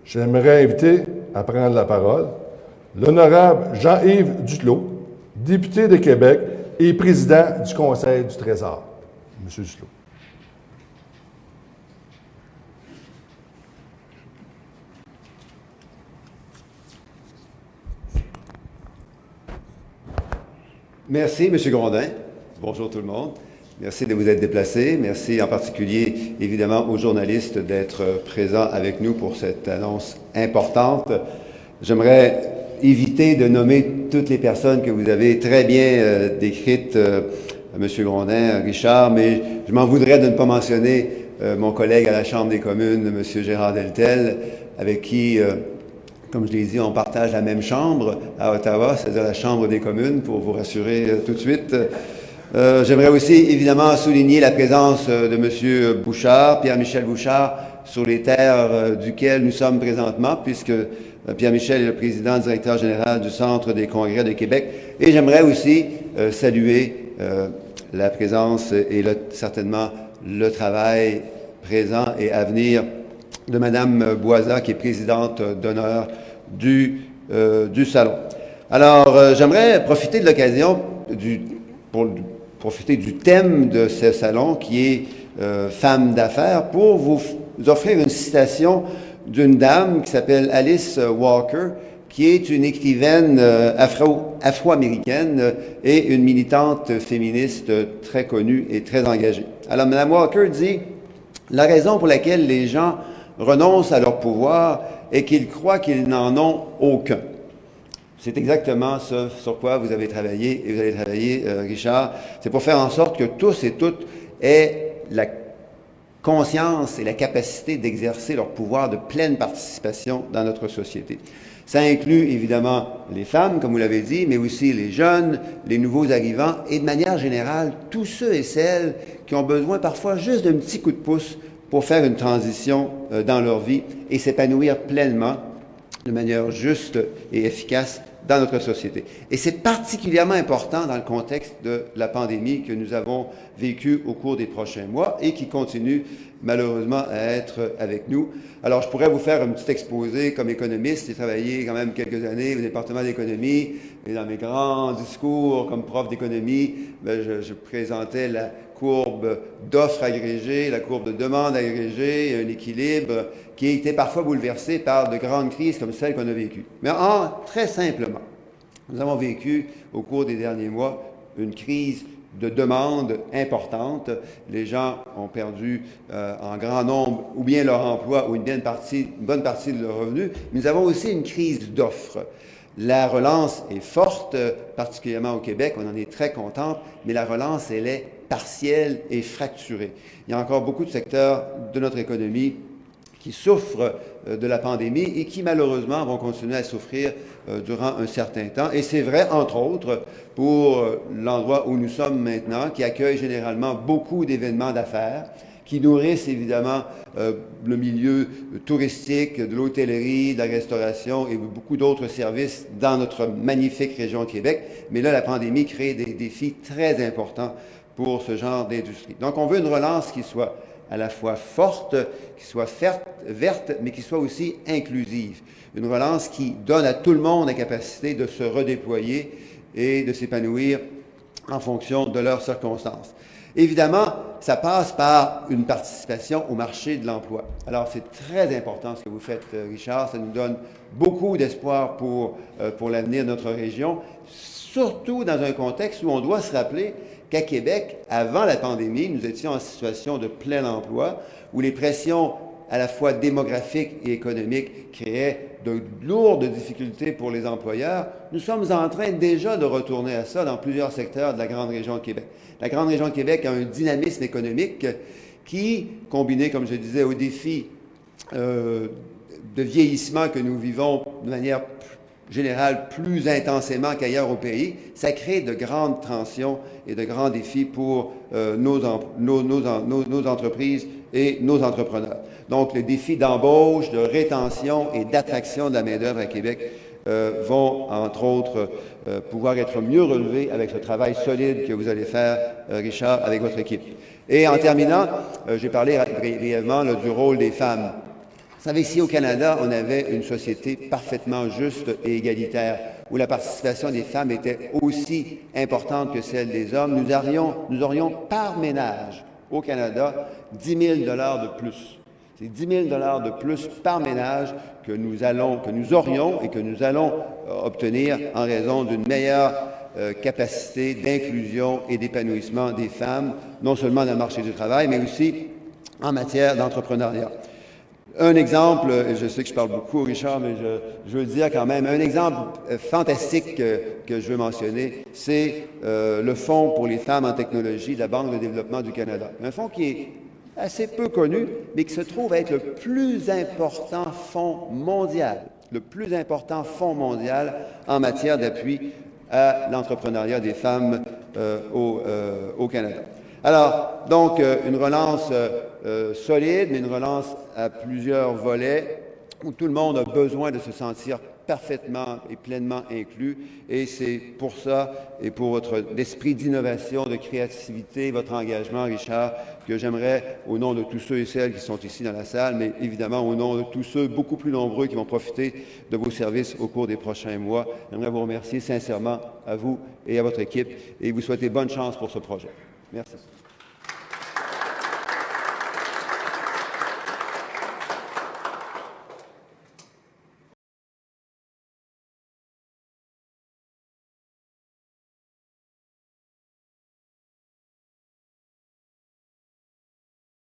J'aimerais inviter à prendre la parole l'honorable Jean-Yves Duclos, député de Québec et président du Conseil du Trésor. Monsieur Duclos. Merci, M. Grondin. Bonjour tout le monde. Merci de vous être déplacé. Merci en particulier, évidemment, aux journalistes d'être présents avec nous pour cette annonce importante. J'aimerais éviter de nommer toutes les personnes que vous avez très bien décrites, M. Grondin, Richard, mais je m'en voudrais de ne pas mentionner mon collègue à la Chambre des communes, M. Gérard Deltel, avec qui... comme je l'ai dit, on partage la même chambre à Ottawa, c'est-à-dire la Chambre des communes, pour vous rassurer tout de suite. J'aimerais aussi, évidemment, souligner la présence de M. Bouchard, Pierre-Michel Bouchard, sur les terres duquel nous sommes présentement, puisque Pierre-Michel est le président directeur général du Centre des congrès de Québec. Et j'aimerais aussi saluer la présence et certainement le travail présent et à venir de Mme Boisa, qui est présidente d'honneur du Salon. Alors, j'aimerais profiter de l'occasion pour profiter du thème de ce salon, qui est Femmes d'affaires, pour vous offrir une citation d'une dame qui s'appelle Alice Walker, qui est une écrivaine afro-américaine et une militante féministe très connue et très engagée. Alors, Mme Walker dit « La raison pour laquelle les gens renoncent à leur pouvoir et qu'ils croient qu'ils n'en ont aucun. » C'est exactement ce sur quoi vous avez travaillé, et vous allez travailler, Richard. C'est pour faire en sorte que tous et toutes aient la conscience et la capacité d'exercer leur pouvoir de pleine participation dans notre société. Ça inclut évidemment les femmes, comme vous l'avez dit, mais aussi les jeunes, les nouveaux arrivants et de manière générale, tous ceux et celles qui ont besoin parfois juste d'un petit coup de pouce pour faire une transition dans leur vie et s'épanouir pleinement de manière juste et efficace dans notre société. Et c'est particulièrement important dans le contexte de la pandémie que nous avons vécu au cours des prochains mois et qui continue malheureusement à être avec nous. Alors, je pourrais vous faire un petit exposé comme économiste. J'ai travaillé quand même quelques années au département d'économie et dans mes grands discours comme prof d'économie, je présentais la courbe d'offres agrégées, la courbe de demande agrégée, un équilibre qui a été parfois bouleversé par de grandes crises comme celle qu'on a vécues. Mais très simplement, nous avons vécu au cours des derniers mois une crise de demande importante. Les gens ont perdu en grand nombre ou bien leur emploi ou une bonne partie de leur revenu. Mais nous avons aussi une crise d'offres. La relance est forte, particulièrement au Québec, on en est très content, mais la relance, elle est partielle et fracturée. Il y a encore beaucoup de secteurs de notre économie qui souffrent de la pandémie et qui, malheureusement, vont continuer à souffrir durant un certain temps. Et c'est vrai, entre autres, pour l'endroit où nous sommes maintenant, qui accueille généralement beaucoup d'événements d'affaires, qui nourrissent évidemment le milieu touristique, de l'hôtellerie, de la restauration et beaucoup d'autres services dans notre magnifique région de Québec. Mais là, la pandémie crée des défis très importants pour ce genre d'industrie. Donc, on veut une relance qui soit à la fois forte, qui soit verte, mais qui soit aussi inclusive. Une relance qui donne à tout le monde la capacité de se redéployer et de s'épanouir en fonction de leurs circonstances. Évidemment, ça passe par une participation au marché de l'emploi. Alors, c'est très important ce que vous faites, Richard. Ça nous donne beaucoup d'espoir pour l'avenir de notre région, surtout dans un contexte où on doit se rappeler qu'à Québec, avant la pandémie, nous étions en situation de plein emploi, où les pressions à la fois démographiques et économiques créaient de lourdes difficultés pour les employeurs. Nous sommes en train déjà de retourner à ça dans plusieurs secteurs de la grande région de Québec. La grande région de Québec a un dynamisme économique qui, combiné, comme je disais, aux défis de vieillissement que nous vivons de manière générale plus intensément qu'ailleurs au pays, ça crée de grandes tensions et de grands défis pour nos entreprises et nos entrepreneurs. Donc, les défis d'embauche, de rétention et d'attraction de la main-d'œuvre à Québec vont, entre autres, pouvoir être mieux relevés avec ce travail solide que vous allez faire, Richard, avec votre équipe. Et en terminant, j'ai parlé brièvement du rôle des femmes. Vous savez, ici au Canada, on avait une société parfaitement juste et égalitaire, où la participation des femmes était aussi importante que celle des hommes. Nous aurions par ménage au Canada 10 000 de plus. C'est 10 000 de plus par ménage que nous aurions et que nous allons obtenir en raison d'une meilleure capacité d'inclusion et d'épanouissement des femmes, non seulement dans le marché du travail, mais aussi en matière d'entrepreneuriat. Un exemple, je sais que je parle beaucoup, Richard, mais je veux le dire quand même, un exemple fantastique que je veux mentionner, c'est le Fonds pour les femmes en technologie de la Banque de développement du Canada. Un fonds qui est assez peu connu, mais qui se trouve être le plus important fonds mondial, en matière d'appui à l'entrepreneuriat des femmes au Canada. Alors, donc, une relance solide, mais une relance à plusieurs volets, où tout le monde a besoin de se sentir parfaitement et pleinement inclus. Et c'est pour ça, et pour votre esprit d'innovation, de créativité, votre engagement, Richard, que j'aimerais, au nom de tous ceux et celles qui sont ici dans la salle, mais évidemment au nom de tous ceux beaucoup plus nombreux qui vont profiter de vos services au cours des prochains mois, j'aimerais vous remercier sincèrement, à vous et à votre équipe, et vous souhaiter bonne chance pour ce projet. Merci.